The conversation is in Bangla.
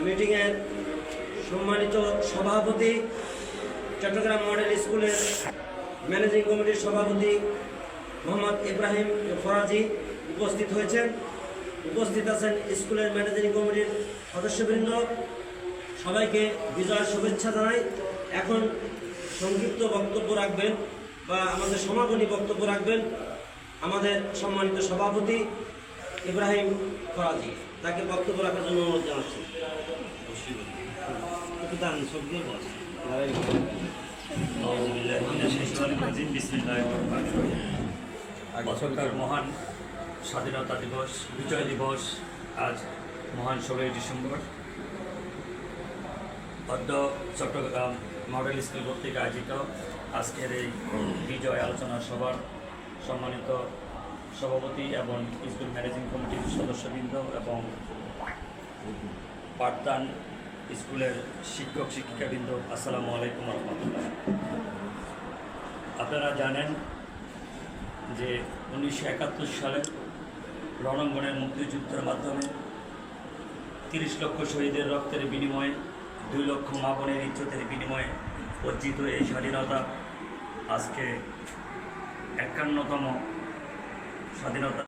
মিটিংয়ের সম্মানিত সভাপতি, চট্টগ্রাম মডেল স্কুলের ম্যানেজিং কমিটির সভাপতি মোহাম্মদ ইব্রাহিম ফরাজি উপস্থিত হয়েছেন। উপস্থিত আছেন স্কুলের ম্যানেজিং কমিটির সদস্যবৃন্দ। সবাইকে বিজয়ের শুভেচ্ছা জানাই। এখন সংক্ষিপ্ত বক্তব্য রাখবেন বা আমাদের সমাপনী বক্তব্য রাখবেন আমাদের সম্মানিত সভাপতি ইব্রাহিম ফরাজি। তাকে বক্তব্য রাখার জন্য অনুরোধ জানাচ্ছি। মহান স্বাধীনতা দিবস, বিজয় দিবস আজ মহান 16 ডিসেম্বর অদ্য চট্টগ্রাম মডেল স্কুল কর্তৃক আয়োজিত আজকের এই বিজয় আলোচনা সভার সম্মানিত সভাপতি এবং স্কুল ম্যানেজিং কমিটির সদস্যবৃন্দ এবং পাঠদান স্কুলের শিক্ষক শিক্ষিকাবৃন্দ, আসসালামু আলাইকুম রহমতুল্লাহ। আপনারা জানেন যে 1971 সালে রণাঙ্গনের মুক্তিযুদ্ধের মাধ্যমে 30 লক্ষ শহীদের রক্তের বিনিময়ে 2 লক্ষ মা বোনের ইজ্জতের বিনিময়ে অর্জিত এই স্বাধীনতা আজকে 51তম স্বাধীনতা।